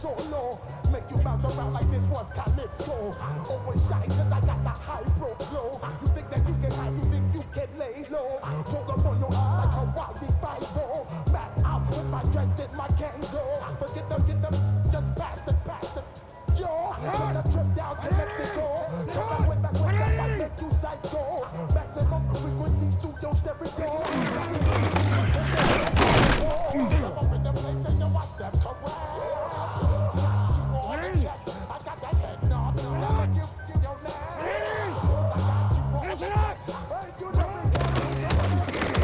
solo. Make you bounce around like this was Calypso. Always shine cause I got the high pro flow. You think that you can hide, you think you can lay low. Roll up on your eye like Hawaii Five-O. Map out with my dreads in my Kango. Forget them, get them, just pass the. Yo, from the trip down to Mexico. Come back with that, I make you psycho. Maximum frequency studio stereo. Come up in the place and you watch them correct. I got that head knob. I'ma give your name. I got you on the check. Hey, you know me.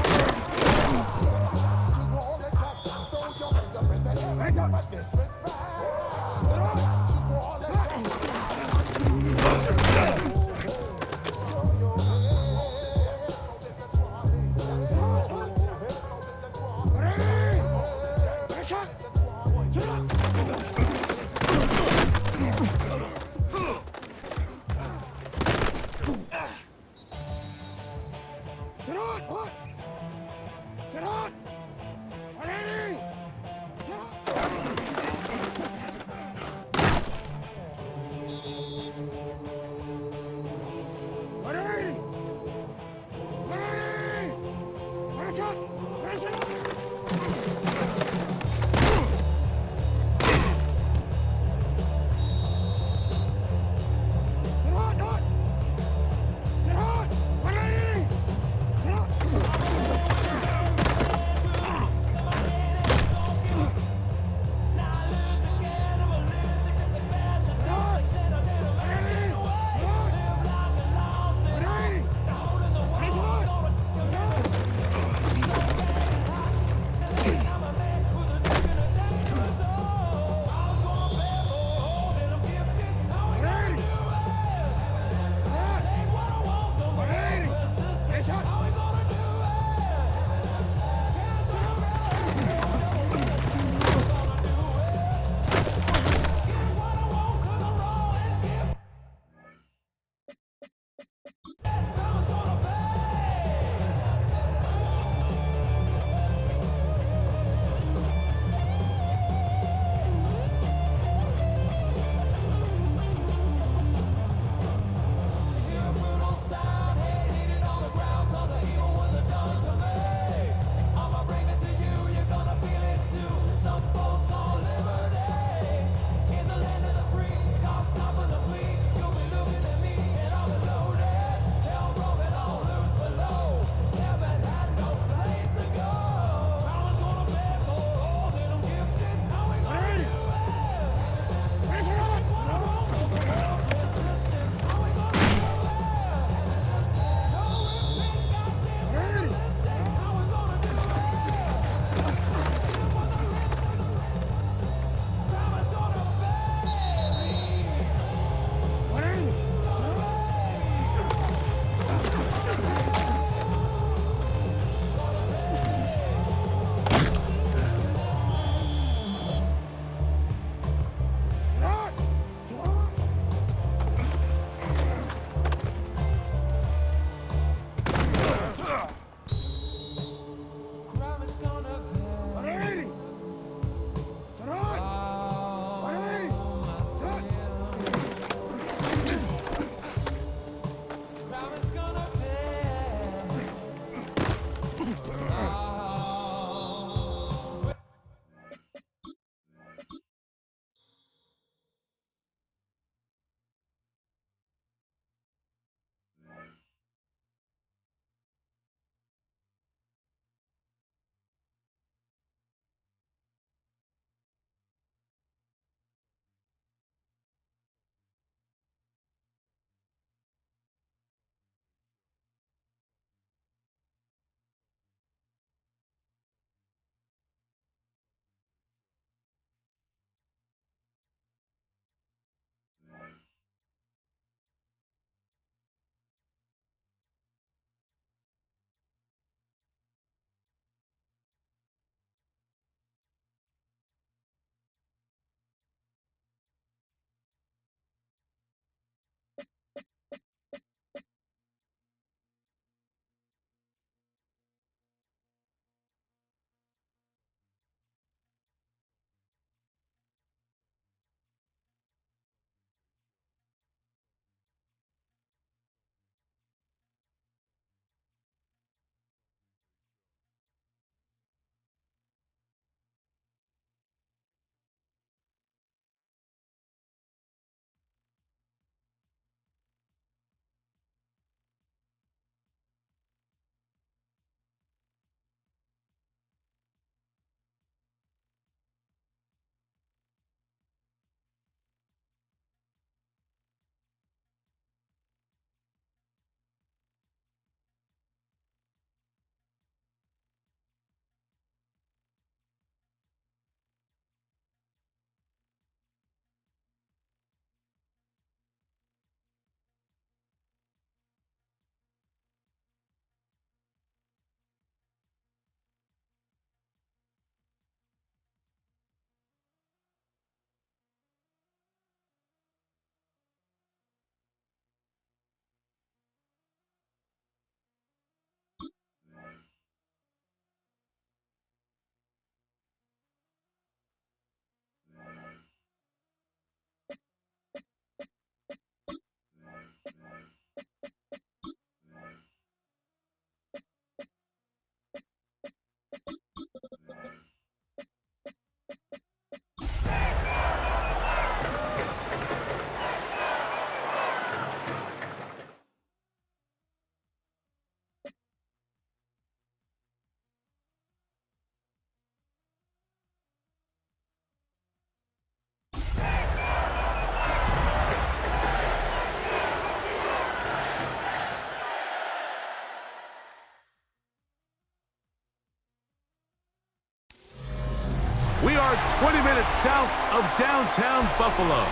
are 20 minutes south of downtown Buffalo.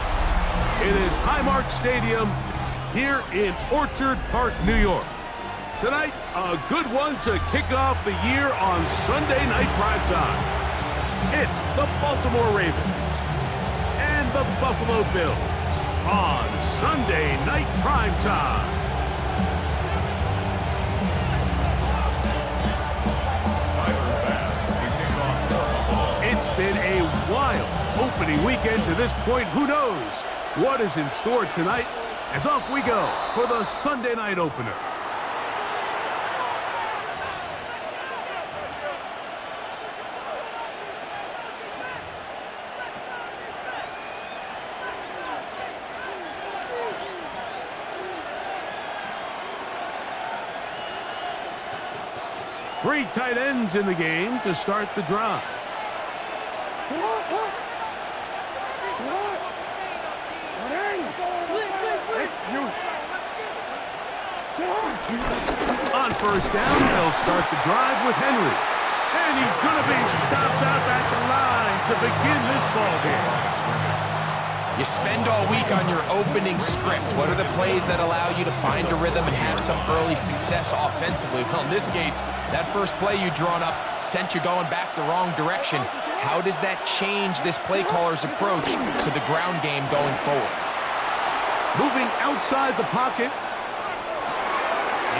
It is Highmark Stadium here in Orchard Park, New York. Tonight, a good one to kick off the year on Sunday night primetime. It's the Baltimore Ravens and the Buffalo Bills on Sunday night primetime. It's been a wild opening weekend to this point. Who knows what is in store tonight? As off we go for the Sunday night opener. Three tight ends in the game to start the drive. On first down, they'll start the drive with Henry. And he's going to be stopped out at the line to begin this ball game. You spend all week on your opening script. What are the plays that allow you to find a rhythm and have some early success offensively? Well, in this case, that first play you drawn up sent you going back the wrong direction. How does that change this play caller's approach to the ground game going forward? Moving outside the pocket.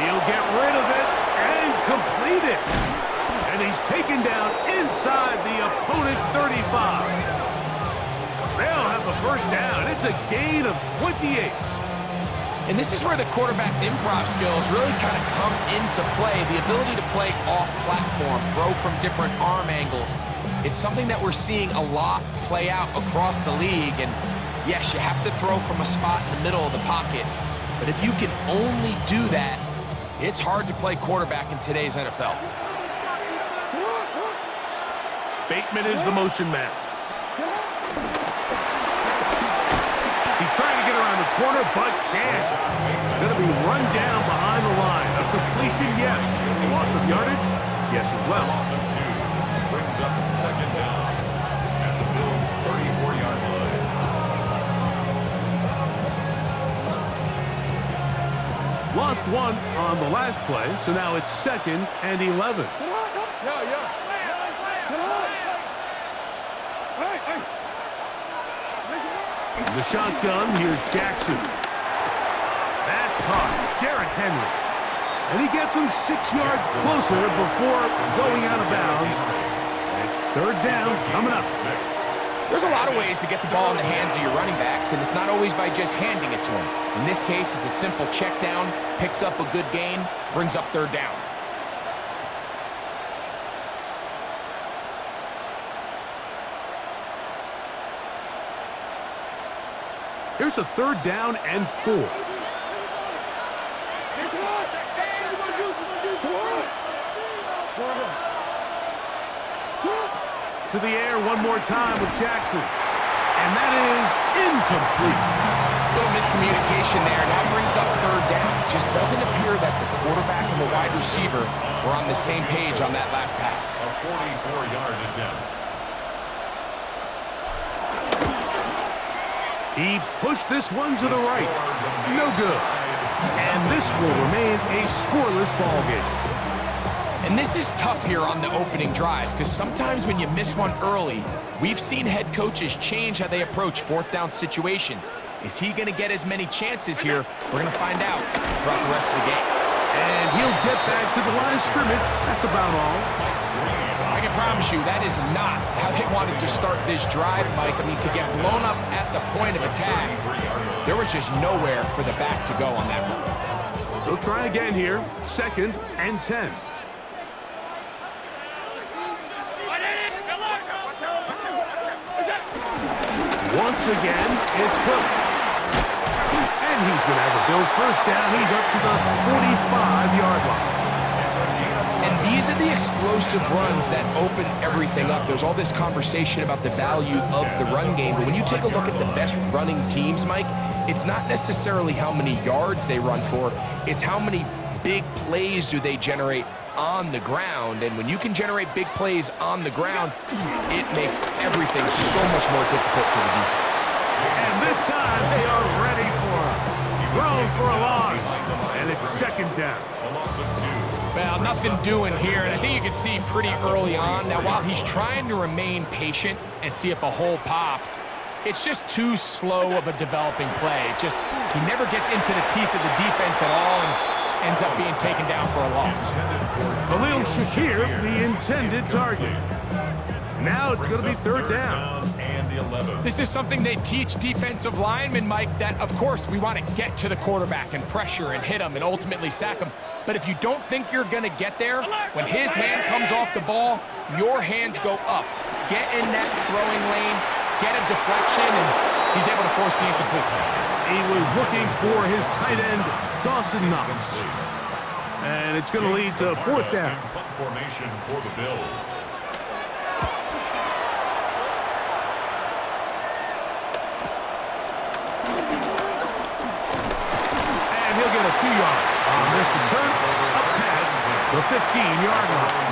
He'll get rid of it and complete it. And he's taken down inside the opponent's 35. They'll have the first down. It's a gain of 28. And this is where the quarterback's improv skills really kind of come into play. The ability to play off-platform, throw from different arm angles. It's something that we're seeing a lot play out across the league. And yes, you have to throw from a spot in the middle of the pocket. But if you can only do that, it's hard to play quarterback in today's NFL. Bateman is the motion man. He's trying to get around the corner, but can't. Going to be run down behind the line. A completion, yes. Loss of yardage, yes as well. Loss of 2 brings up second down at the Bills' 34-yard line. Lost one on the last play, so now it's 2nd and 11. The shotgun, here's Jackson. That's caught. Derrick Henry. And he gets him 6 yards closer before going out of bounds. It's 3rd down coming up. There's a lot of ways to get the ball in the hands of your running backs, and it's not always by just handing it to them. In this case, it's a simple check down, picks up a good gain, brings up 3rd down. Here's a 3rd down and 4. To the air one more time with Jackson. And that is incomplete. A little miscommunication there. Now brings up 3rd down. It just doesn't appear that the quarterback and the wide receiver were on the same page on that last pass. A 44-yard attempt. He pushed this one to the right. No good. And this will remain a scoreless ball game. And this is tough here on the opening drive, because sometimes when you miss one early, we've seen head coaches change how they approach 4th down situations. Is he going to get as many chances here? We're going to find out throughout the rest of the game. And he'll get back to the line of scrimmage. That's about all. I can promise you that is not how they wanted to start this drive, Mike. I mean, to get blown up at the point of attack, there was just nowhere for the back to go on that run. They'll try again here, 2nd and 10. Once again, it's Cook. And he's going to have a Bills first down. He's up to the 45-yard line. And these are the explosive runs that open everything up. There's all this conversation about the value of the run game, but when you take a look at the best running teams, Mike, it's not necessarily how many yards they run for, it's how many big plays do they generate on the ground. And when you can generate big plays on the ground, it makes everything so much more difficult for the defense. And this time they are ready for him. Thrown for a loss, and it's second down. A loss of 2. Well, nothing doing here, and I think you can see pretty early on. Now, while he's trying to remain patient and see if a hole pops, it's just too slow of a developing play. He never gets into the teeth of the defense at all and ends up being taken down for a loss. Khalil Shakir, the intended target. Now it's going to be third down. And the 11. This is something they teach defensive linemen, Mike, that, of course, we want to get to the quarterback and pressure and hit him and ultimately sack him. But if you don't think you're going to get there, when his hand comes off the ball, your hands go up. Get in that throwing lane, get a deflection, and he's able to force the incomplete. He was looking for his tight end, Dawson Knox. And it's going to lead to fourth down. Punt formation for the Bills. And he'll get a few yards on this return up past the 15-yard line.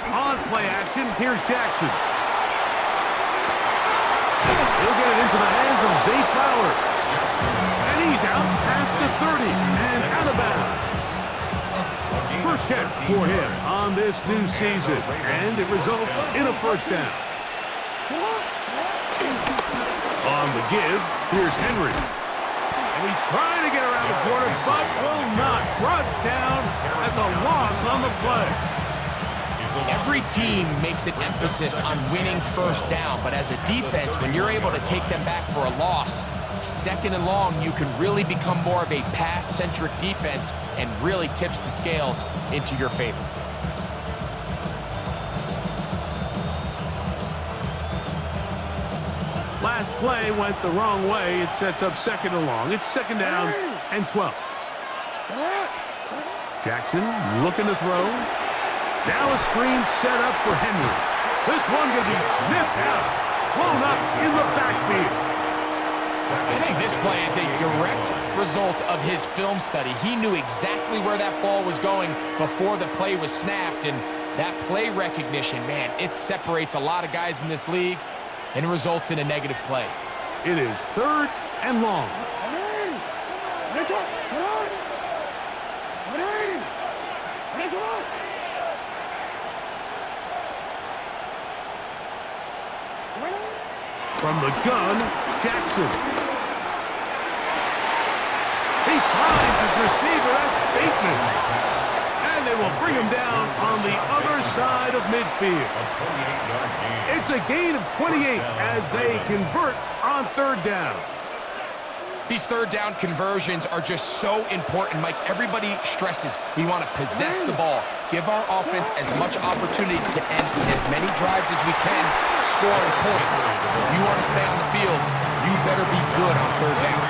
On play action, here's Jackson. He'll get it into the hands of Zay Flowers. And he's out past the 30 and out of bounds. First catch for him on this new season, and it results in a first down. On the give, here's Henry. And he's trying to get around the corner, but will not. Brought down. That's a loss on the play. Every team makes an emphasis on winning first down, but as a defense, when you're able to take them back for a loss, second and long, you can really become more of a pass-centric defense and really tips the scales into your favor. Last play went the wrong way. It sets up second and long. It's second down and 12. Jackson looking to throw. Now a screen set up for Henry. This one going to be sniffed out. Blown up in the backfield. I think this play is a direct result of his film study. He knew exactly where that ball was going before the play was snapped, and that play recognition, man, it separates a lot of guys in this league and results in a negative play. It is third and long. From the gun, Jackson. He finds his receiver. That's Bateman. And they will bring him down on the other side of midfield. It's a gain of 28 as they convert on third down. These third down conversions are just so important, Mike. Everybody stresses we want to possess the ball, give our offense as much opportunity to end as many drives as we can, scoring points. If you want to stay on the field, you better be good on third down.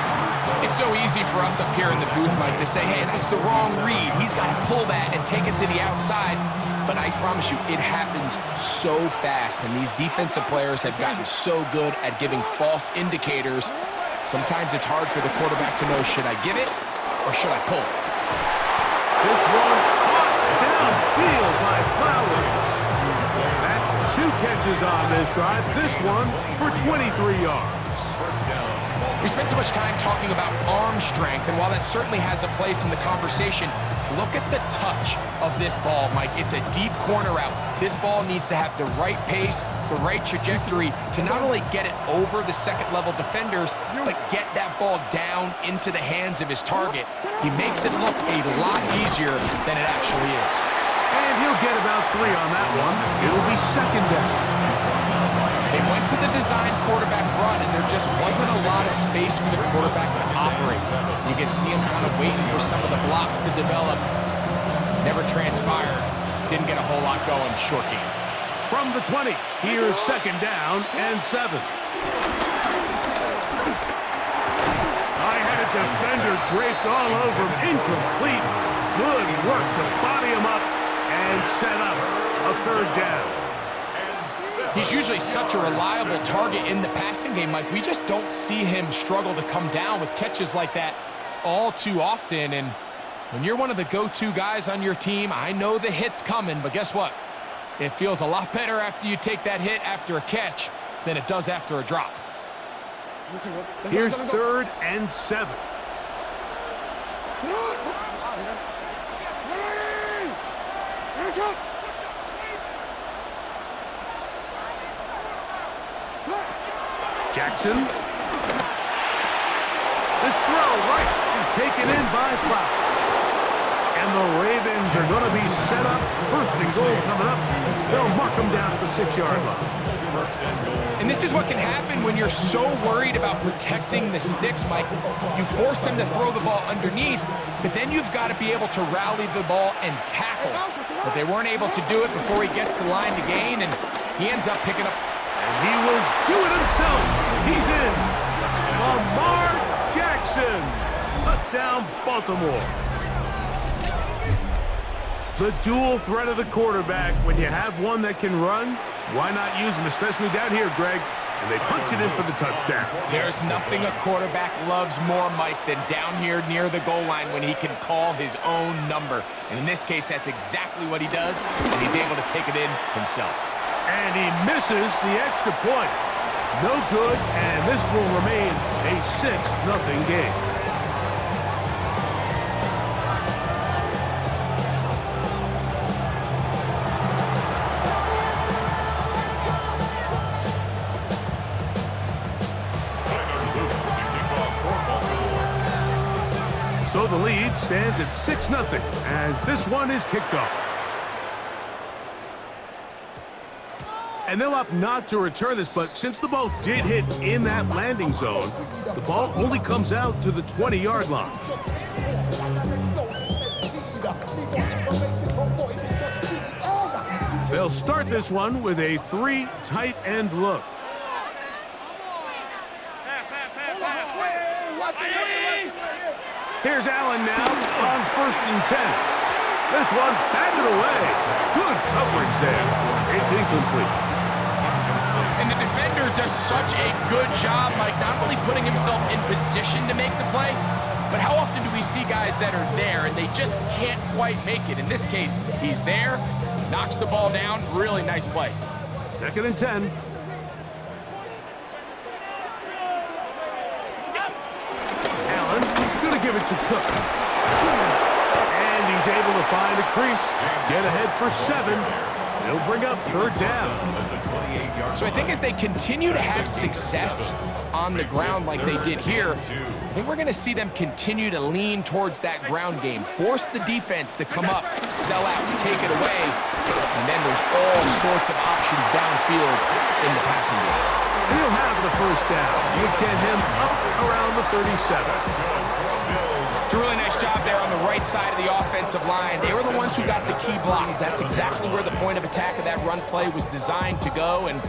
It's so easy for us up here in the booth, Mike, to say, hey, that's the wrong read. He's got to pull that and take it to the outside. But I promise you, it happens so fast, and these defensive players have gotten so good at giving false indicators. Sometimes it's hard for the quarterback to know, should I give it or should I pull it? This one caught downfield by Flowers. That's 2 catches on this drive. This one for 23 yards. We spent so much time talking about arm strength, and while that certainly has a place in the conversation, look at the touch of this ball, Mike. It's a deep corner route. This ball needs to have the right pace, the right trajectory to not only get it over the second-level defenders, but get that ball down into the hands of his target. He makes it look a lot easier than it actually is. And he'll get about 3 on that one. It'll be second down. They went to the design quarterback run, and there just wasn't a lot of space for the quarterback to operate. You can see him kind of waiting for some of the blocks to develop. Never transpired. Didn't get a whole lot going. Short game. From the 20, here's second down and 7. I had a defender draped all over him. Incomplete. Good work to body him up and set up a third down. He's usually such a reliable target in the passing game, Mike. We just don't see him struggle to come down with catches like that all too often. And when you're one of the go-to guys on your team, I know the hit's coming, but guess what? It feels a lot better after you take that hit after a catch than it does after a drop. Here's 3rd and 7. Jackson. This throw right is taken in by Flower. And the Ravens are going to be set up. 1st and goal coming up. They'll mark them down at the 6-yard line. And this is what can happen when you're so worried about protecting the sticks, Mike. You force them to throw the ball underneath, but then you've got to be able to rally the ball and tackle. But they weren't able to do it before he gets the line to gain, and he ends up picking up. And he will do it himself. He's in. Lamar Jackson. Touchdown, Baltimore. The dual threat of the quarterback. When you have one that can run, why not use him, especially down here, Greg? And they punch it in for the touchdown. There's nothing a quarterback loves more, Mike, than down here near the goal line when he can call his own number. And in this case, that's exactly what he does, and he's able to take it in himself. And he misses the extra point. No good, and this will remain a 6-0 game. So the lead stands at 6-0 as this one is kicked off. And they'll opt not to return this, but since the ball did hit in that landing zone, the ball only comes out to the 20-yard line. They'll start this one with a 3 tight end look. Here's Allen now on 1st and 10. This one batted away. Good coverage there. It's incomplete. And the defender does such a good job, Mike, not only putting himself in position to make the play, but how often do we see guys that are there and they just can't quite make it? In this case, he's there, knocks the ball down. Really nice play. 2nd and 10. Allen going to give it to Cook. And he's able to find a crease, get ahead for 7. He'll bring up 3rd down. So I think as they continue to have success on the ground like they did here, I think we're going to see them continue to lean towards that ground game, force the defense to come up, sell out, take it away, and then there's all sorts of options downfield in the passing game. And he'll have the 1st down. You'll get him up around the 37. It's a really nice job there on the right side of the offensive line. They were the ones who got the key blocks. That's exactly where the point of attack of that run play was designed to go, and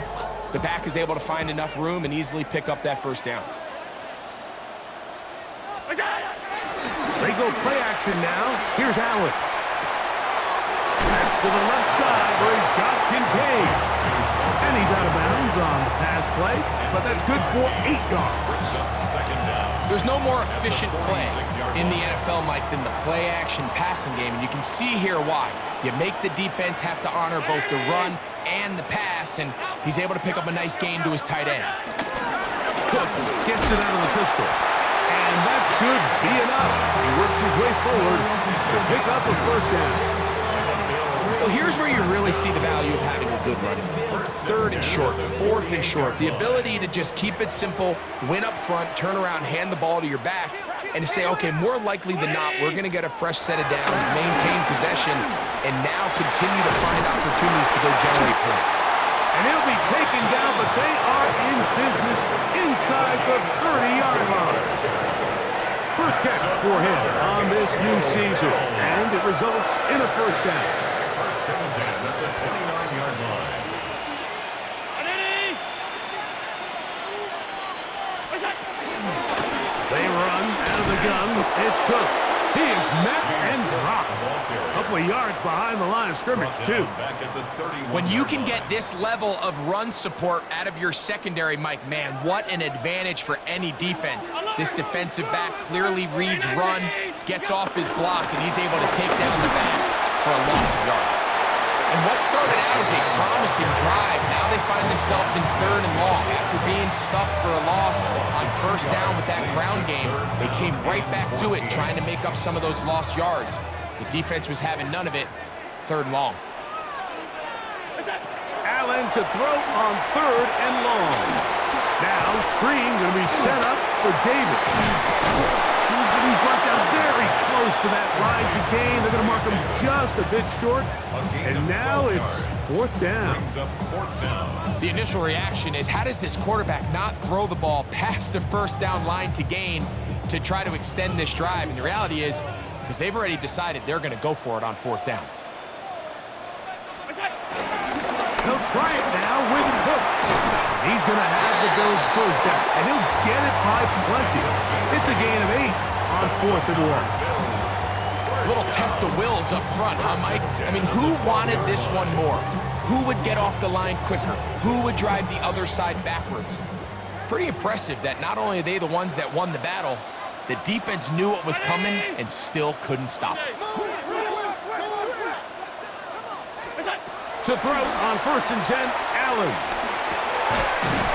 the back is able to find enough room and easily pick up that 1st down. They go play action now. Here's Allen. That's to the left side where he's got Kincaid. And he's out of bounds on the pass play, but that's good for 8 yards. There's no more efficient play in the NFL, Mike, than the play-action passing game, and you can see here why. You make the defense have to honor both the run and the pass, and he's able to pick up a nice gain to his tight end. Cook gets it out of the pistol, and that should be enough. He works his way forward to pick up a 1st down. Well, here's where you really see the value of having a good run. 3rd and short, 4th and short. The ability to just keep it simple, win up front, turn around, hand the ball to your back, and to say, okay, more likely than not, we're going to get a fresh set of downs, maintain possession, and now continue to find opportunities to go generate points. And he'll be taken down, but they are in business inside the 30-yard line. First catch for him on this new season, and it results in a 1st down. 1st and 10 at the 29-yard line. They run out of the gun. It's Cook. He is met and dropped. A couple of yards behind the line of scrimmage, too. When you can get this level of run support out of your secondary, Mike, man, what an advantage for any defense. This defensive back clearly reads run, gets off his block, and he's able to take down the back for a loss of yards. And what started out as a promising drive, now they find themselves in 3rd and long. After being stuffed for a loss on 1st down with that ground game, they came right back to it, trying to make up some of those lost yards. The defense was having none of it. 3rd and long. Allen to throw on 3rd and long. Now, screen going to be set up for Davis. He's getting brought down very close to that line to gain. They're going to mark him just a bit short. And now it's 4th down. The initial reaction is, how does this quarterback not throw the ball past the 1st down line to gain to try to extend this drive? And the reality is, because they've already decided they're going to go for it on 4th down. He'll try it now with Hook. He's going to have the Bills' 1st down, and he'll get it by plenty. It's a gain of 8 on 4th and 1. Little test of wills up front, huh, Mike? I mean, who wanted this one more? Who would get off the line quicker? Who would drive the other side backwards? Pretty impressive that not only are they the ones that won the battle, the defense knew what was coming and still couldn't stop it. To throw on 1st and 10, Allen.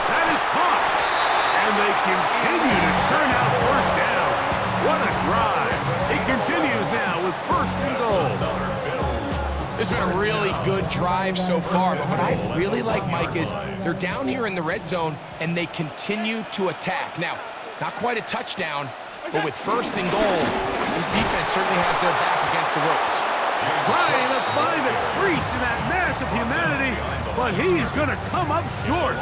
That is caught. And they continue to churn out 1st down. What a drive. It continues now with 1st and goal. It's been a really good drive so far, but what I really like, Mike, is they're down here in the red zone and they continue to attack. Now, not quite a touchdown, but with 1st and goal, this defense certainly has their back against the ropes. Trying to find a crease in that mass of humanity, but he's going to come up short.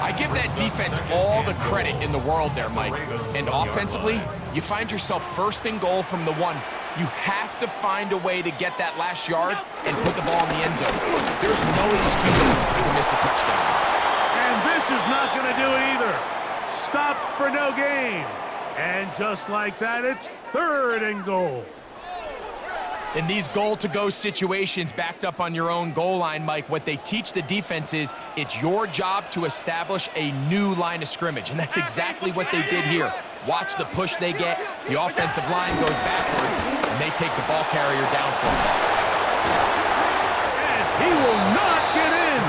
I give that defense all the credit in the world there, Mike. And offensively, you find yourself 1st and goal from the 1. You have to find a way to get that last yard and put the ball in the end zone. There's no excuses to miss a touchdown. And this is not going to do it either. Stop for no gain. And just like that, it's 3rd and goal. In these goal-to-go situations backed up on your own goal line, Mike, what they teach the defense is it's your job to establish a new line of scrimmage, and that's exactly what they did here. Watch the push they get. The offensive line goes backwards, and they take the ball carrier down for a loss. And he will not get in.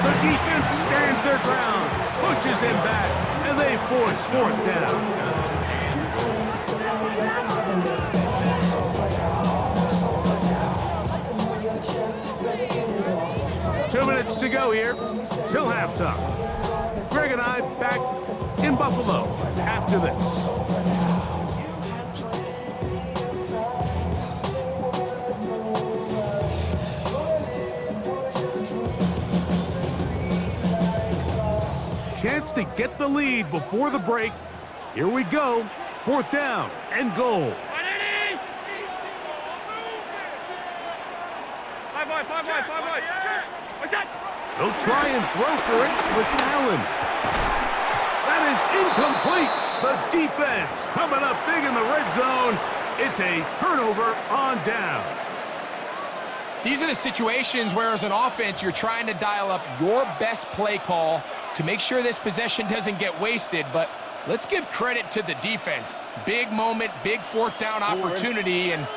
The defense stands their ground, pushes him back, and they force 4th down. 2 minutes to go here till halftime. Greg and I back in Buffalo after this. Chance to get the lead before the break. Here we go. 4th down and goal. He'll try and throw for it with Allen. That is incomplete. The defense coming up big in the red zone. It's a turnover on down. These are the situations where, as an offense, you're trying to dial up your best play call to make sure this possession doesn't get wasted. But let's give credit to the defense. Big moment, big 4th down opportunity, and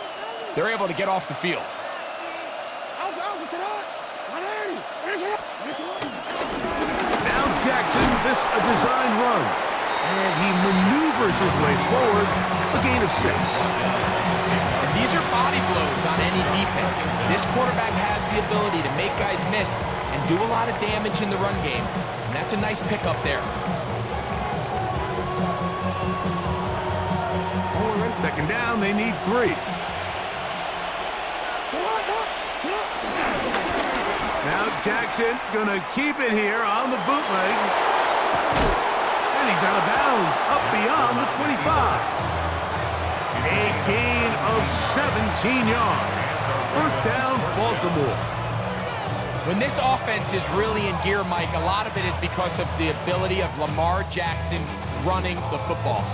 they're able to get off the field. Now Jackson, this a designed run. And he maneuvers his way forward, a gain of 6. And these are body blows on any defense. This quarterback has the ability to make guys miss and do a lot of damage in the run game. And that's a nice pickup there. 2nd down, they need 3. Now Jackson gonna keep it here on the bootleg. And he's out of bounds, up beyond the 25. A gain of 17 yards. 1st down, Baltimore. When this offense is really in gear, Mike, a lot of it is because of the ability of Lamar Jackson running the football.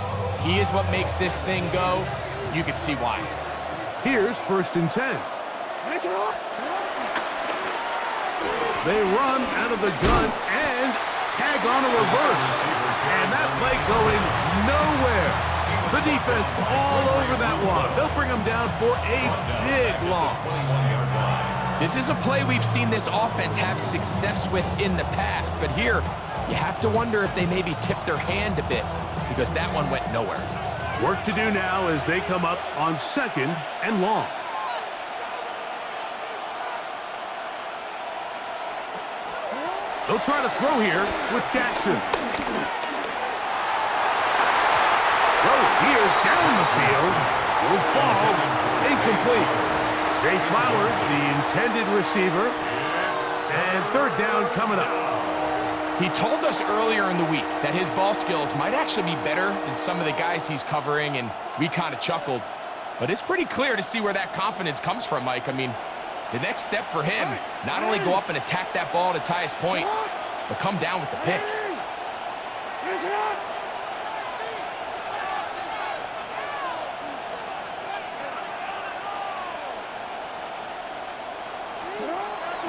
He is what makes this thing go. you could see why. Here's 1st and 10. They run out of the gun and tag on a reverse. And that play going nowhere. The defense all over that one. They'll bring them down for a big loss. This is a play we've seen this offense have success with in the past, but here you have to wonder if they maybe tipped their hand a bit because that one went nowhere. Work to do now as they come up on 2nd and long. They'll try to throw here with Jackson. Throw here down the field will fall incomplete. Jay Flowers, the intended receiver, and 3rd down coming up. He told us earlier in the week that his ball skills might actually be better than some of the guys he's covering, and we kind of chuckled. But it's pretty clear to see where that confidence comes from, Mike. I mean, the next step for him, not only go up and attack that ball at its highest point, but come down with the pick.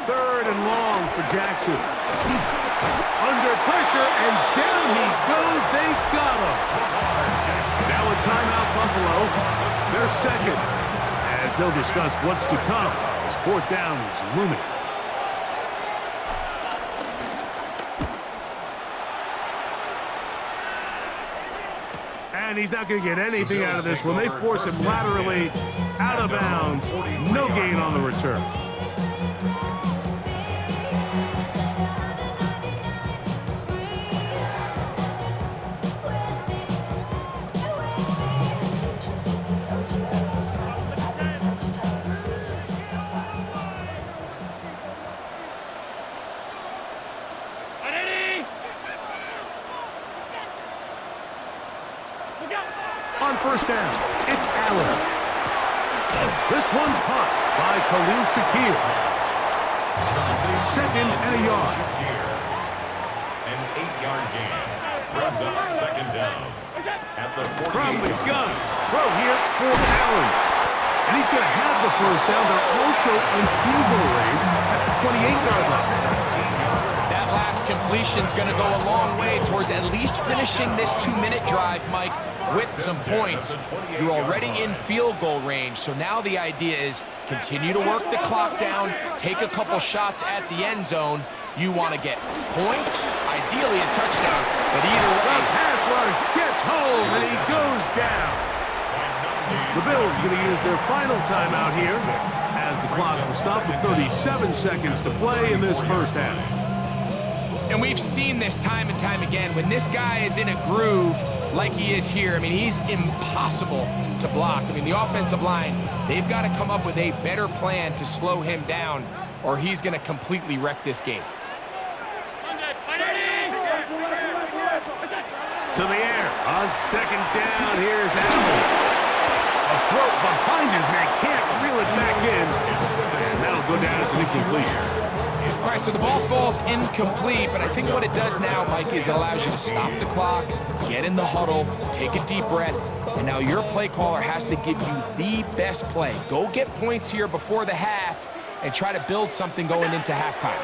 Third and long for Jackson. Under pressure, and down he goes. They got him. Now a timeout, Buffalo. They're 2nd, as they'll discuss what's to come as 4th down is looming. And he's not going to get anything out of this one. They force him laterally out of bounds. No gain on the return. On 1st down, it's Allen. This one caught by Khalil Shakir. 2nd and a yard. An 8-yard gain. Brings up 2nd down. At the 48 From the gun, throw here for Allen. And he's going to have the 1st down. They're also in field goal range at the 28-yard line. That last completion's going to go a long way towards at least finishing this 2-minute drive, Mike, with some points. You're already in field goal range, so now the idea is continue to work the clock down, take a couple shots at the end zone. You want to get points, ideally a touchdown, but either way. The pass rush gets home, and he goes down. The Bills going to use their final timeout here as the clock will stop with 37 seconds to play in this 1st half. And we've seen this time and time again. When this guy is in a groove like he is here, I mean, he's impossible to block. I mean, the offensive line, they've got to come up with a better plan to slow him down, or he's going to completely wreck this game. To the air on 2nd down. Here's Allen. A throw behind his man, can't reel it back in, and that'll go down as an incompletion. All right, so the ball falls incomplete, but I think what it does now, Mike, is it allows you to stop the clock, get in the huddle, take a deep breath, and now your play caller has to give you the best play. Go get points here before the half and try to build something going into halftime.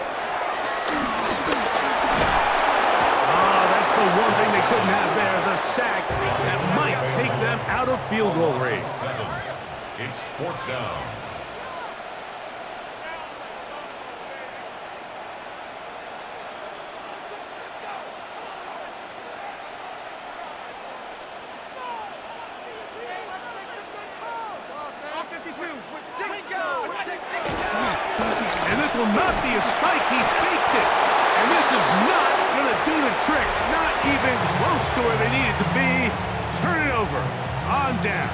That's the one thing they couldn't have there, the sack that might take them out of field goal range. It's 4th down. And this will not be a spike. He faked it. And this is not going to do the trick. Not even close to where they need it to be. Turn it over. On down.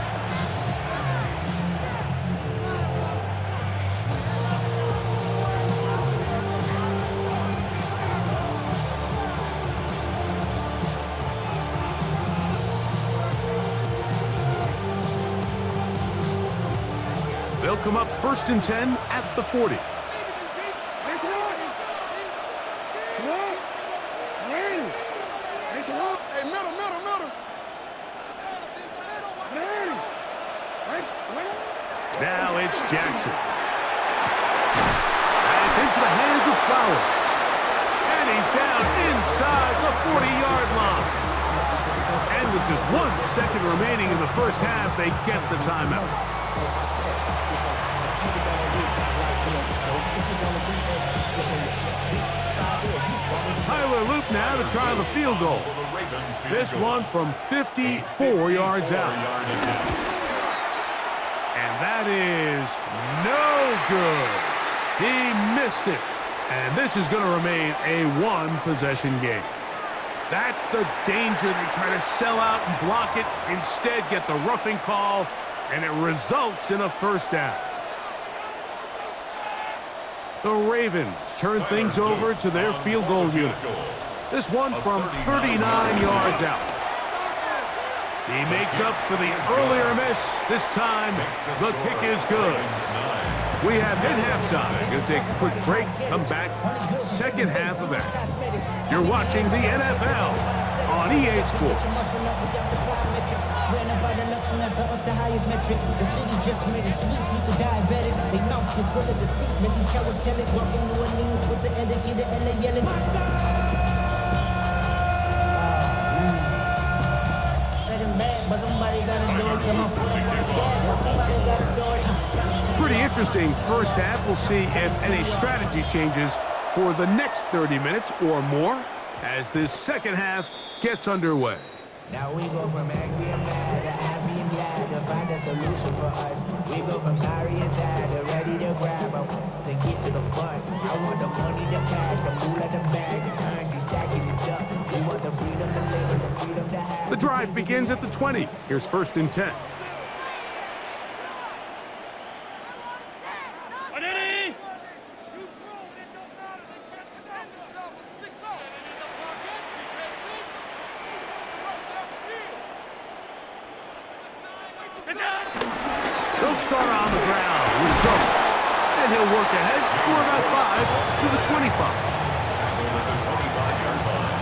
They'll come up 1st and 10 at the 40. It's Jackson. And it's into the hands of Flowers. And he's down inside the 40-yard line. And with just 1 second remaining in the first half, they get the timeout. Tyler Loop now to try the field goal. This one from 54 yards out. And that is no good. He missed it. And this is going to remain a one-possession game. That's the danger. They try to sell out and block it. Instead, get the roughing call, and it results in a first down. The Ravens turn things over to their field goal unit. This one from 39 yards out. He makes up for the earlier miss. This time, the kick is good. We have hit halftime. Going to take a quick break, come back, second half of action. You're watching the NFL on EA Sports. Up the highest metric. The city just made it sweet. People diabetic. They mouth you full of deceit. Let these cowards tell it. Walking New Orleans with the etiquette and they yelling. Pretty interesting first half. We'll see if any strategy changes for the next 30 minutes or more as this second half gets underway. Now we go from angry and mad to happy and glad to find a solution for us. We go from sorry and sad to ready to grab up, to get to the fun. I want the money, the cash, the moolah, the bag, the currency stacking the duck. We want the freedom to live and the freedom to have. The drive begins at the 20. Here's 1st and 10. They'll start on the ground with trouble. And he'll work ahead for about 5 to the 25. At the 25-yard line.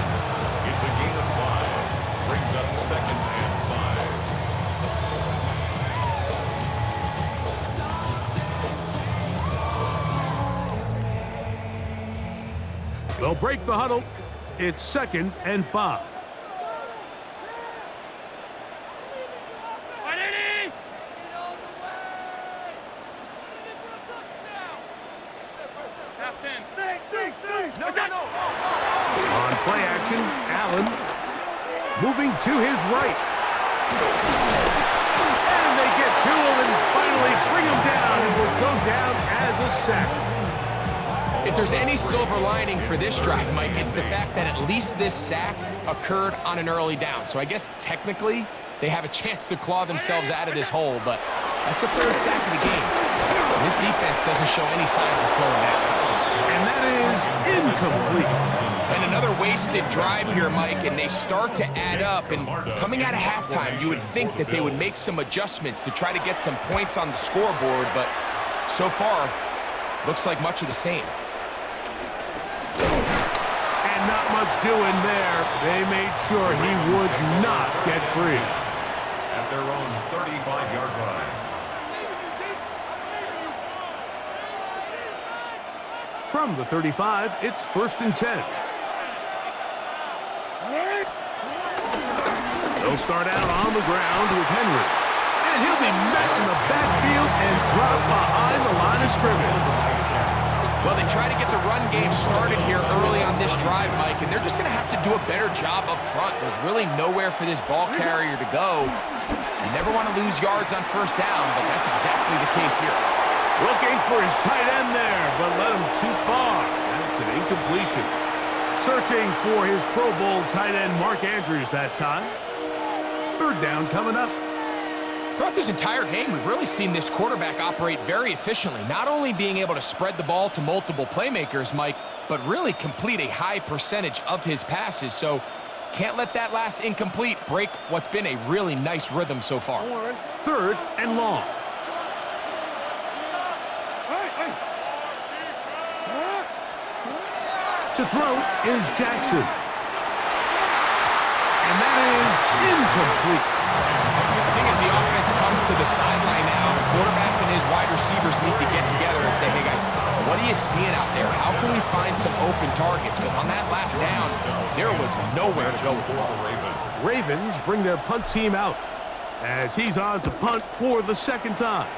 It's a gain of 5. Brings up 2nd and 5. They'll break the huddle. It's 2nd and 5. On play action, Allen moving to his right. And they get to him and finally bring him down. It will go down as a sack. If there's any silver lining for this drive, Mike, it's the fact that at least this sack occurred on an early down. So I guess technically they have a chance to claw themselves out of this hole, but that's the 3rd sack of the game. This defense doesn't show any signs of slowing down. And that is incomplete. And another wasted drive here, Mike, and they start to add up. And coming out of halftime, you would think that they would make some adjustments to try to get some points on the scoreboard, but so far, looks like much of the same. And not much doing there. They made sure he would not get free. At their own 35-yard line. From the 35, it's 1st and 10. They'll start out on the ground with Henry. And he'll be met in the backfield and dropped behind the line of scrimmage. Well, they try to get the run game started here early on this drive, Mike, and they're just going to have to do a better job up front. There's really nowhere for this ball carrier to go. You never want to lose yards on 1st down, but that's exactly the case here. Looking for his tight end there, but led him too far. That's an incompletion. Searching for his Pro Bowl tight end, Mark Andrews, that time. 3rd down coming up. Throughout this entire game, we've really seen this quarterback operate very efficiently, not only being able to spread the ball to multiple playmakers, Mike, but really complete a high percentage of his passes. So can't let that last incomplete break what's been a really nice rhythm so far. 3rd and long. To throw is Jackson. And that is incomplete. I think as the offense comes to the sideline now. The quarterback and his wide receivers need to get together and say, hey, guys, what are you seeing out there? How can we find some open targets? Because on that last down, there was nowhere to go with the ball. Ravens bring their punt team out as he's on to punt for the second time.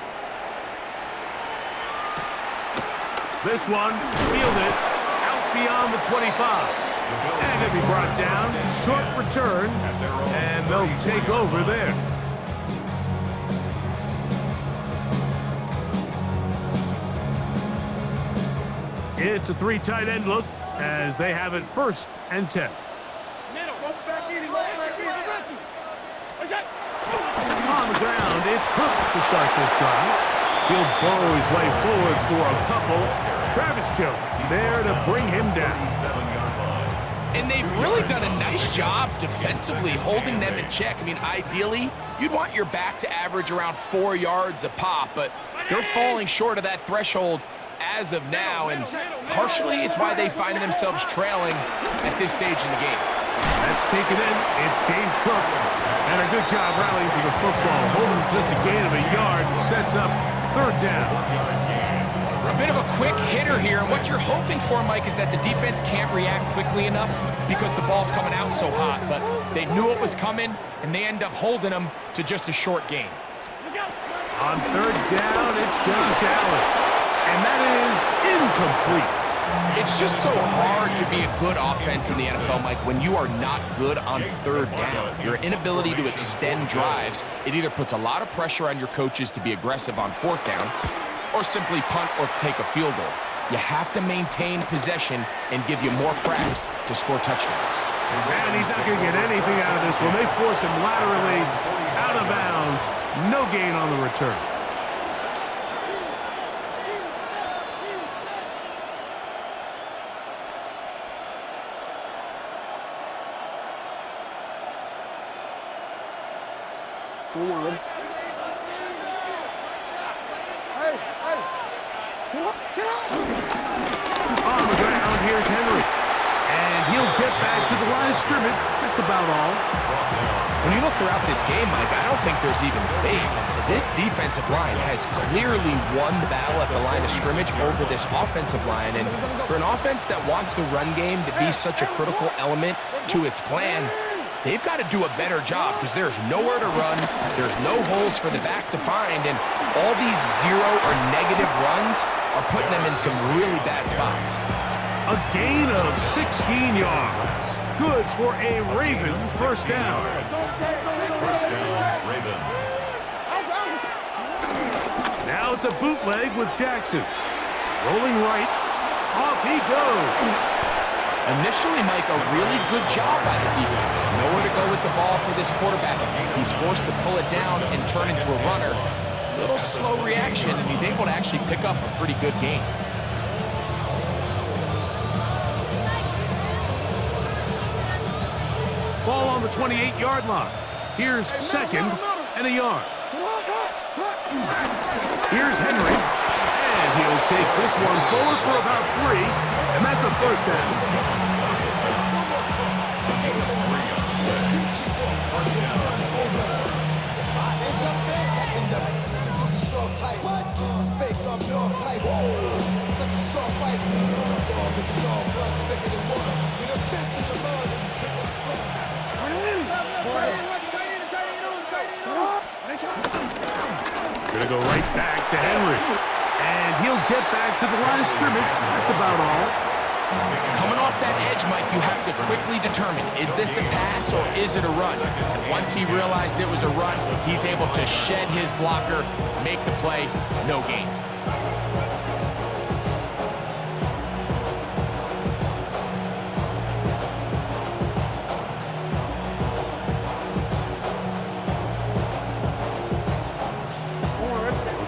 This one fielded out beyond the 25. And it'll be brought down. Short return. And they'll take over there. It's a 3 tight end look as they have it 1st and 10. On the ground, it's Cook to start this drive. He'll burrow his way forward for a couple. Travis Jones there to bring him down. And they've really done a nice job defensively holding them in check. I mean, ideally, you'd want your back to average around 4 yards a pop, but they're falling short of that threshold as of now, and partially it's why they find themselves trailing at this stage in the game. That's taken in. It's James Cook. And a good job rallying to the football. Holding just a gain of a yard. Sets up 3rd down. A bit of a quick hitter here, and what you're hoping for, Mike, is that the defense can't react quickly enough because the ball's coming out so hot, but they knew it was coming, and they end up holding them to just a short gain. On 3rd down, it's Josh Allen. And that is incomplete. It's just so hard to be a good offense in the NFL, Mike, when you are not good on 3rd down. Your inability to extend drives, it either puts a lot of pressure on your coaches to be aggressive on 4th down or simply punt or take a field goal. You have to maintain possession and give you more cracks to score touchdowns. And he's not going to get anything out of this one. They force him laterally out of bounds. No gain on the return. On the ground, here's Henry. And he'll get back to the line of scrimmage. That's about all. When you look throughout this game, Mike, I don't think there's even a debate. This defensive line has clearly won the battle at the line of scrimmage over this offensive line. And for an offense that wants the run game to be such a critical element to its plan, they've got to do a better job because there's nowhere to run, there's no holes for the back to find, and all these 0 or negative runs are putting them in some really bad spots. A gain of 16 yards. Good for a Raven 1st down. 1st down, Ravens. Now it's a bootleg with Jackson. Rolling right. Off he goes. Initially, Mike, a really good job by the defense. Nowhere to go with the ball for this quarterback. He's forced to pull it down and turn into a runner. A little slow reaction, and he's able to actually pick up a pretty good gain. Ball on the 28-yard line. Here's 2nd and a yard. Here's Henry. And he'll take this one forward for about 3. And that's a 1st down. Gonna go right back to Henry. And he'll get back to the line of scrimmage. That's about all. Coming off that edge, Mike, you have to quickly determine, is this a pass or is it a run? And once he realized it was a run, he's able to shed his blocker, make the play, no gain.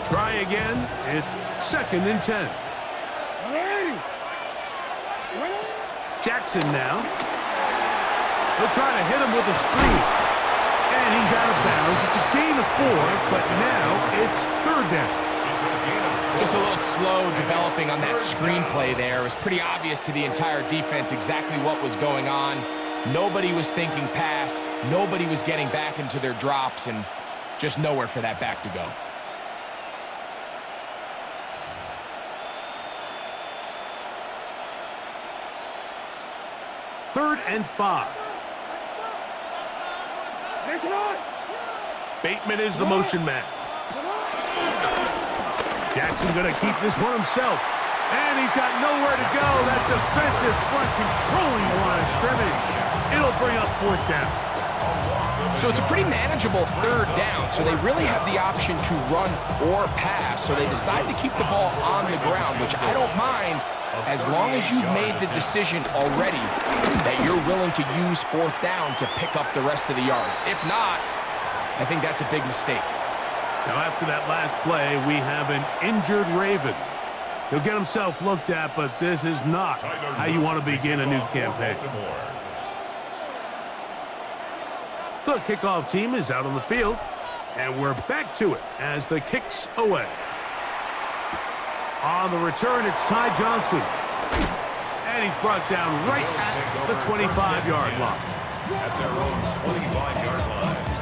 Try again. It's 2nd and 10. Jackson now. He'll try to hit him with a screen. And he's out of bounds. It's a gain of 4, but now it's 3rd down. Just a little slow developing on that screenplay there. It was pretty obvious to the entire defense exactly what was going on. Nobody was thinking pass. Nobody was getting back into their drops, and Just nowhere for that back to go. Third and 5. Bateman is the motion man. Jackson going to keep this one himself. And he's got nowhere to go. That defensive front controlling the line of scrimmage. It'll bring up 4th down. So it's a pretty manageable 3rd down, so they really have the option to run or pass, so they decide to keep the ball on the ground, which I don't mind as long as you've made the decision already that you're willing to use 4th down to pick up the rest of the yards. If not, I think that's a big mistake. Now after that last play, we have an injured Raven. He'll get himself looked at, but this is not how you want to begin a new campaign. The kickoff team is out on the field, and we're back to it as the kick's away. On the return, it's Ty Johnson. And he's brought down right at the 25-yard line. At their own 25-yard line.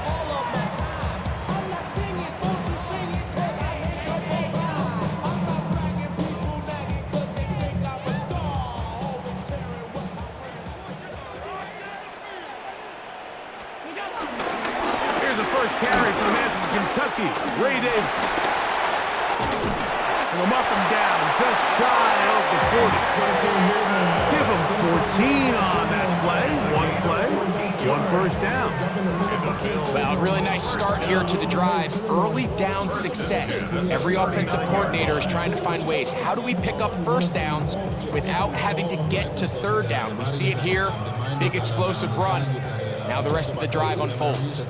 Carry from the man from Kentucky, Ray Davis. And they'll mark him down just shy of the 40. Give him 14 on that play. One first down. Well, a really nice start here to the drive. Early down success. Every offensive coordinator is trying to find ways. How do we pick up 1st downs without having to get to 3rd down? We see it here. Big explosive run. Now the rest of the drive unfolds.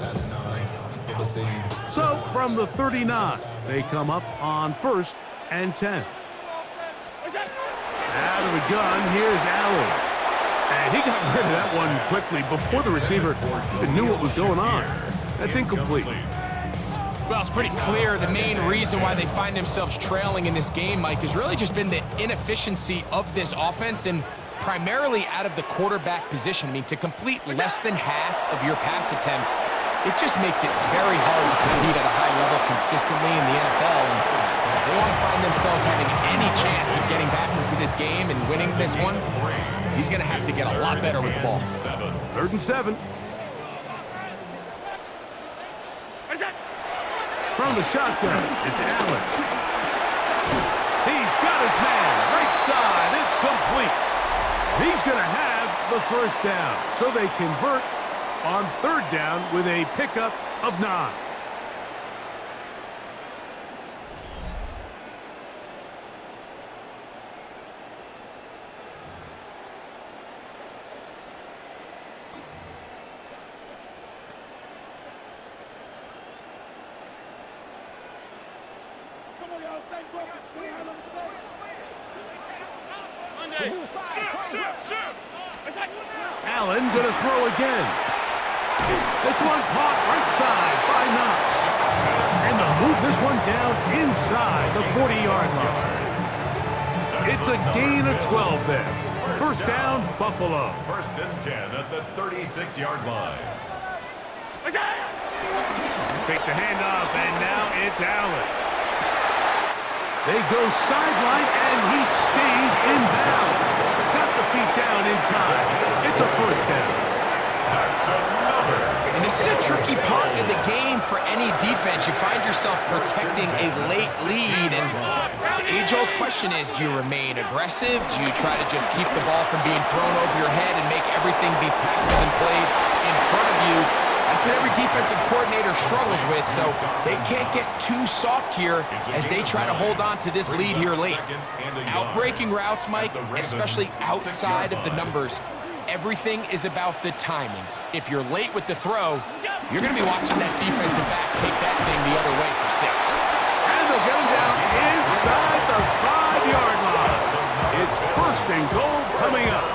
So from the 39, they come up on 1st and 10. Out of the gun, here's Allen. And he got rid of that one quickly before the receiver even knew what was going on. That's incomplete. Well, it's pretty clear the main reason why they find themselves trailing in this game, Mike, has really just been the inefficiency of this offense and primarily out of the quarterback position. I mean, to complete less than half of your pass attempts, it just makes it very hard to compete at a high level consistently in the NFL. And if they want to find themselves having any chance of getting back into this game and winning this one, he's going to have to get a lot better with the ball. 3rd and 7. From the shotgun, it's Allen. He's got his man, right side, it's complete. He's going to have the 1st down, so they convert on 3rd down with a pickup of 9. Allen gonna throw again. This one caught right side by Knox. And they'll move this one down inside the 40-yard line. It's a gain of 12 there. 1st down, Buffalo. 1st and 10 at the 36-yard line. Fake the handoff, and now it's Allen. They go sideline, and he stays in bounds. Got the feet down in time. It's a 1st down. That's another. And this is a tricky part of the game for any defense. You find yourself protecting a late lead, and the age-old question is, do you remain aggressive? Do you try to just keep the ball from being thrown over your head and make everything be tackled and played in front of you? That's what every defensive coordinator struggles with, so they can't get too soft here as they try to hold on to this lead here late. Outbreaking routes, Mike, especially outside of the numbers, everything is about the timing. If you're late with the throw, you're going to be watching that defensive back take that thing the other way for 6. And they'll get him down inside the 5-yard line. It's 1st and goal coming up.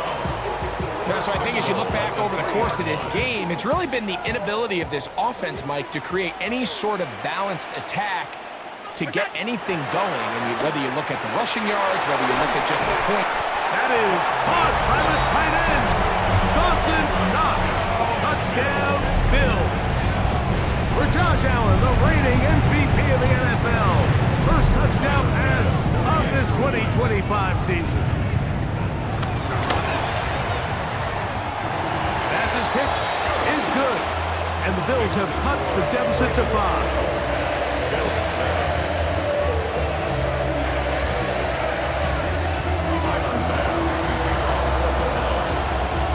So I think as you look back over the course of this game, it's really been the inability of this offense, Mike, to create any sort of balanced attack to get anything going. And whether you look at the rushing yards, whether you look at just the point. That is caught by the tight end. Dawson Knox. Touchdown, Bills. For Josh Josh Allen, the reigning MVP of the NFL. First touchdown pass of this 2025 season. Pass is kicked is good. And the Bills have cut the deficit to 5.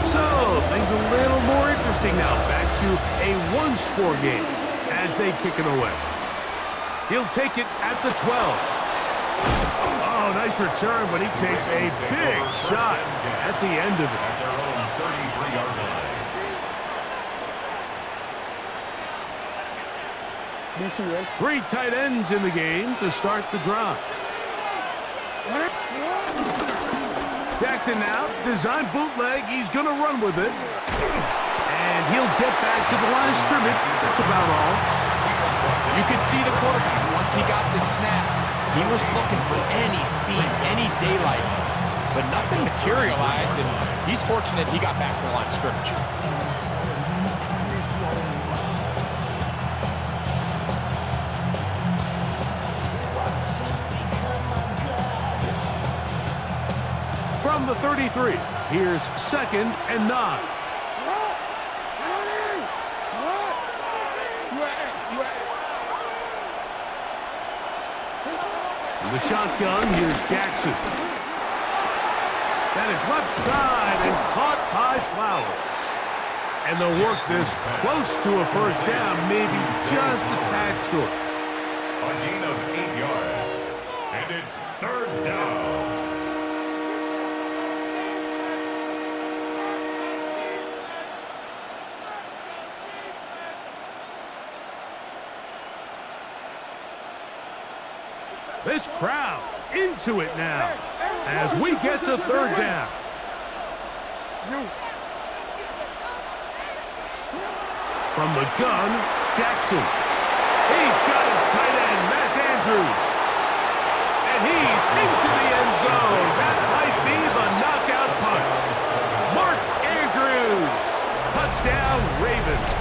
So, things a little more interesting now. Back to a one-score game as they kick it away. He'll take it at the 12. Oh, nice return, but he takes a big shot at the end of it. At their own 33-yard line. Three tight ends in the game to start the drive. Jackson now, design bootleg. He's going to run with it. And he'll get back to the line of scrimmage. That's about all. You could see the quarterback once he got the snap. He was looking for any seams, any daylight. But nothing materialized, and he's fortunate he got back to the line of scrimmage. From the 33, here's 2nd and 9. The shotgun, here's Jackson. That is left side and caught by Flowers. And they'll work this close to a first down, maybe just a tad short. A gain of 8 yards. And it's 3rd down. This crowd into it now as we get to 3rd down. From the gun, Jackson. He's got his tight end, Matt Andrews. And he's into the end zone. That might be the knockout punch. Mark Andrews. Touchdown, Ravens.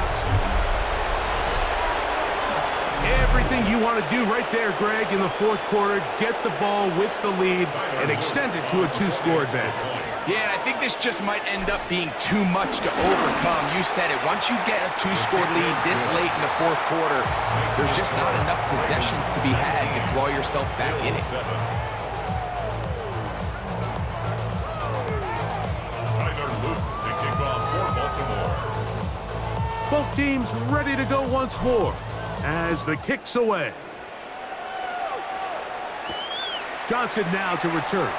Everything you want to do right there, Greg, in the 4th quarter. Get the ball with the lead and extend it to a 2-score advantage. Yeah, I think this just might end up being too much to overcome. You said it. Once you get a 2-score lead this late in the 4th quarter, there's just not enough possessions to be had to claw yourself back in it. Tyler Luke to kick off for Baltimore. Both teams ready to go once more as the kick's away. Johnson now to return.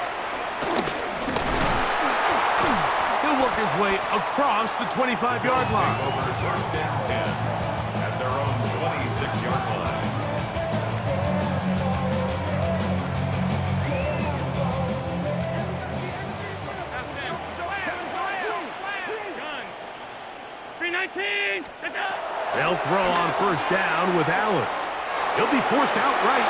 He'll work his way across the 25-yard line. Over 1st and 10 at their own 26-yard line. They'll throw on 1st down with Allen. He'll be forced outright.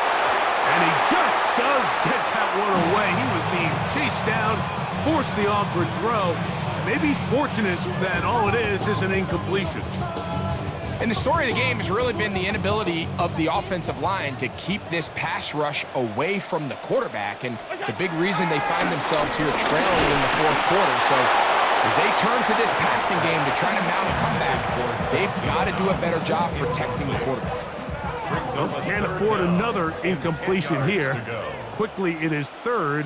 And he just does get that one away. He was being chased down, forced the awkward throw. Maybe he's fortunate that all it is an incompletion. And the story of the game has really been the inability of the offensive line to keep this pass rush away from the quarterback. And it's a big reason they find themselves here trailing in the 4th quarter. So as they turn to this passing game to try to mount a comeback, they've got to do a better job protecting the quarterback. Well, can't afford another incompletion here. Quickly, it is 3rd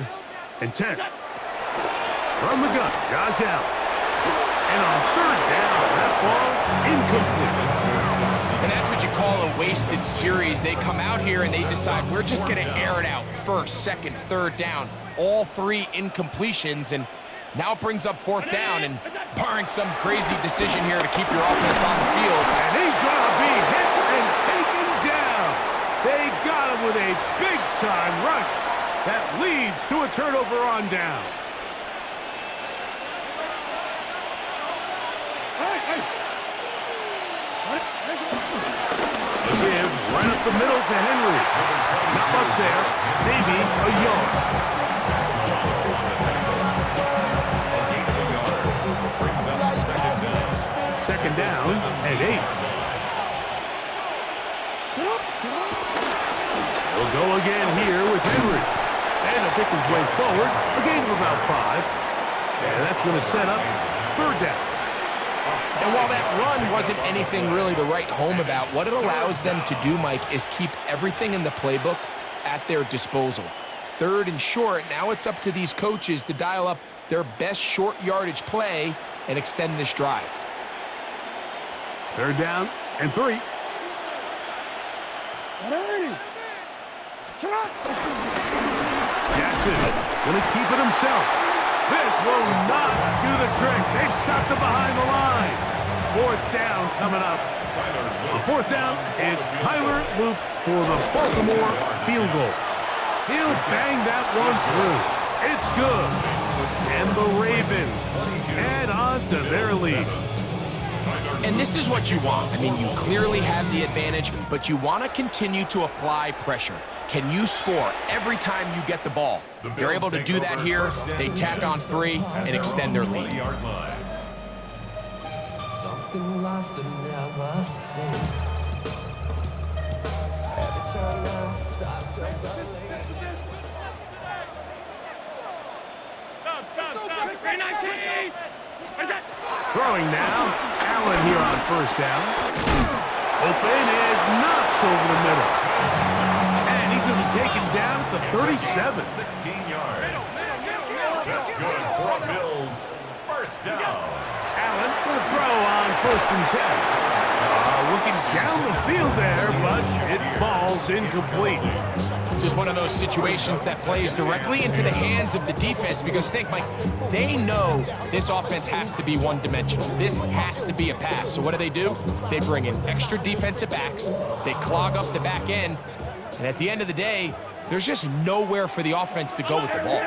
and 10. From the gun, Josh Allen. And on 3rd down, that ball incomplete. And that's what you call a wasted series. They come out here and they decide we're just going to air it out. 1st, 2nd, 3rd down. All 3 incompletions, and now it brings up 4th down, and barring some crazy decision here to keep your offense on the field. And he's going to be hit and taken down. They got him with a big-time rush that leads to a turnover on down. The give right up the middle to Henry. Not much there. Maybe a yard. Brings up 2nd down. 2nd down and 8. We'll go again here with Henry. And he'll pick his way forward, a gain of about 5. And that's going to set up 3rd down. And while that run wasn't anything really to write home about, what it allows them to do, Mike, is keep everything in the playbook at their disposal. 3rd and short, now it's up to these coaches to dial up their best short yardage play and extend this drive. 3rd down and 3. Jackson going to keep it himself. This will not do the trick. They've stopped him behind the line. 4th down coming up. On 4th down, it's Tyler Loop for the Baltimore field goal. He'll bang that one through. It's good. And the Ravens add on to their lead. And this is what you want. I mean, you clearly have the advantage, but you want to continue to apply pressure. Can you score every time you get the ball? They're able to do that here. They tack on 3 and extend their lead. Something lost and never seen. Every time I start to believe. Throwing now. Allen here on 1st down. Open is Knox over the middle. And he's going to be taken down at the 37. 16 yards. That's good for Bills. 1st down. Allen going to throw on 1st and 10. Looking down the field there, but it falls incomplete. This is one of those situations that plays directly into the hands of the defense because think, Mike, they know this offense has to be one-dimensional. This has to be a pass. So what do? They bring in extra defensive backs. They clog up the back end. And at the end of the day, there's just nowhere for the offense to go with the ball.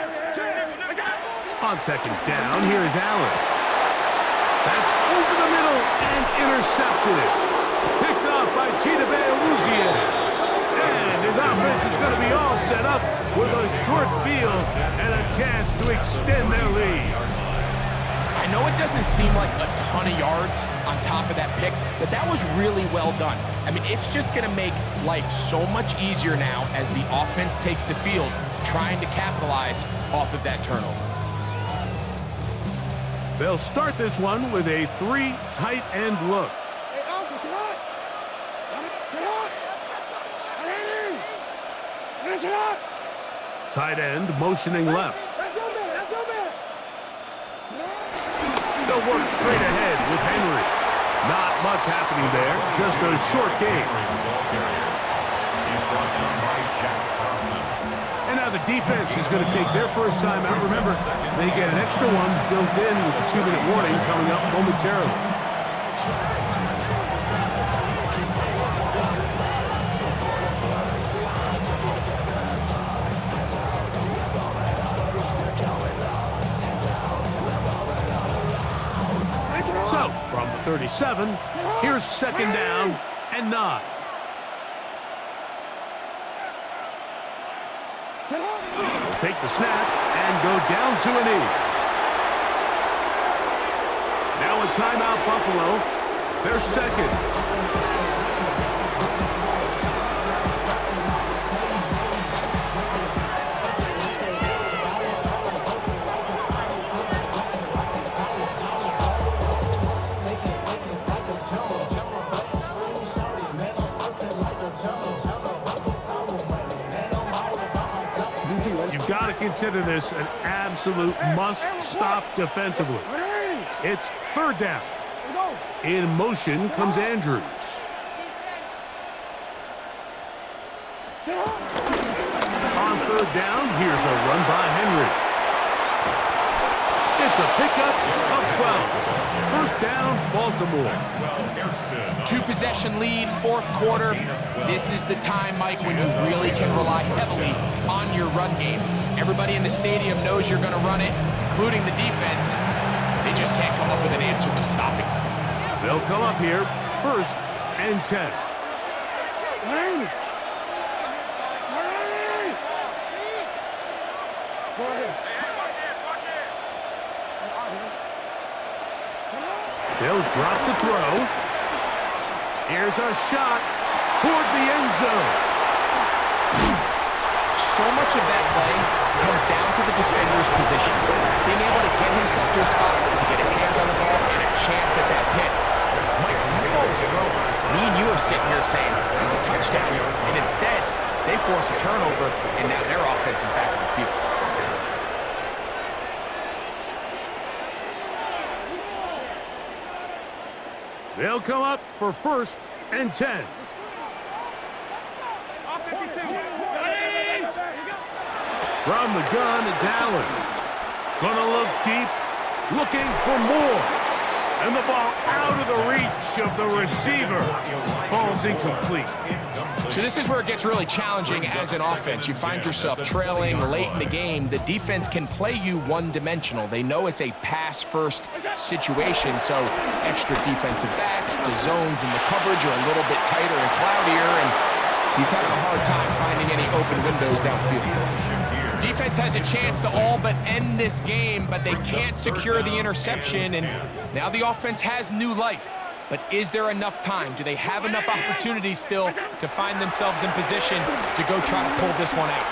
On 2nd down, here's Allen. That's over the middle and intercepted. Picked off by Chidobe Awuzie. And his offense is going to be all set up with a short field and a chance to extend their lead. I know it doesn't seem like a ton of yards on top of that pick, but that was really well done. I mean, it's just going to make life so much easier now as the offense takes the field, trying to capitalize off of that turnover. They'll start this one with a 3 tight end look. Tight end motioning left. They'll work straight ahead with Henry. Not much happening there, just a short gain. And now the defense is going to take their first time out. Remember, they get an extra one built in with a 2-minute warning coming up momentarily. So, from the 37, here's 2nd down and 9. They'll take the snap and go down to a knee. Now a timeout, Buffalo. They're 2nd. You've got to consider this an absolute must-stop defensively. It's 3rd down. In motion comes Andrews. On 3rd down, here's a run by Henry. It's a pickup of 12. 1st down, Baltimore. 2-possession lead, 4th quarter. This is the time, Mike, when you really can rely heavily on your run game. Everybody in the stadium knows you're going to run it, including the defense. They just can't come up with an answer to stop it. They'll come up here, 1st and 10. They'll drop to throw. Here's a shot toward the end zone. so much of that play comes down to the defender's position. Being able to get himself to a spot to get his hands on the ball and a chance at that pick. Mike, when that ball was thrown, me and you are sitting here saying, it's a touchdown. And instead, they force a turnover, and now their offense is back on the field. They'll come up for 1st and 10. From the gun, it's Allen. Gonna look deep, looking for more. And the ball out of the reach of the receiver. Falls incomplete. So this is where it gets really challenging as an offense. You find yourself trailing late in the game. The defense can play you one-dimensional. They know it's a pass-first situation, so extra defensive backs, the zones and the coverage are a little bit tighter and cloudier, and he's having a hard time finding any open windows downfield. Defense has a chance to all but end this game, but they can't secure the interception, and now the offense has new life. But is there enough time? Do they have enough opportunities still to find themselves in position to go try to pull this one out?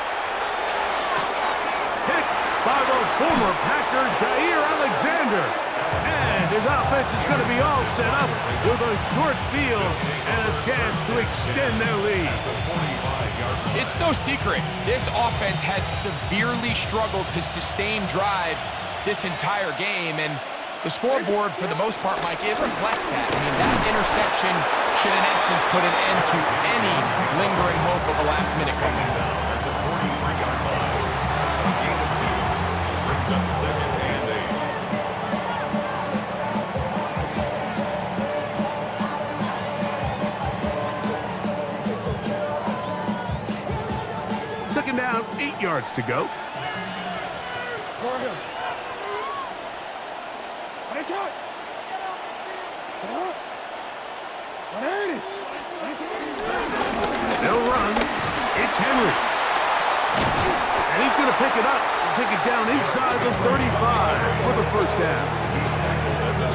Hit by the former Packer, Jair Alexander. And his offense is going to be all set up with a short field and a chance to extend their lead. It's no secret, this offense has severely struggled to sustain drives this entire game, and the scoreboard, for the most part, Mike, it reflects that. I mean, that interception should, in essence, put an end to any lingering hope of a last-minute comeback. At the 43-yard line, gain of 2 brings up 2nd and 8. Second down, 8 yards to go. They'll run. It's Henry. And he's going to pick it up and take it down inside the 35 for the 1st down.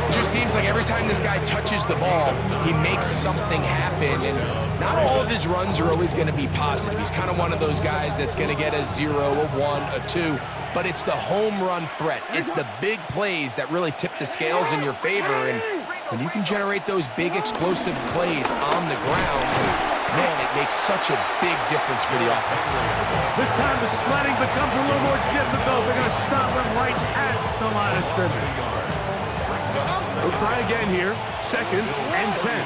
It just seems like every time this guy touches the ball, he makes something happen, and not all of his runs are always going to be positive. He's kind of one of those guys that's going to get a 0, a 1, a 2, but it's the home run threat. It's the big plays that really tip the scales in your favor, and when you can generate those big explosive plays on the ground, man, it makes such a big difference for the offense. This time the sledding becomes a little more difficult. They're going to stop him right at the line of scrimmage. They'll try again here. 2nd and 10.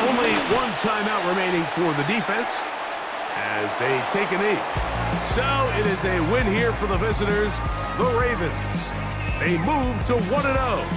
Only 1 timeout remaining for the defense as they take a knee. So it is a win here for the visitors, the Ravens. They move to 1-0.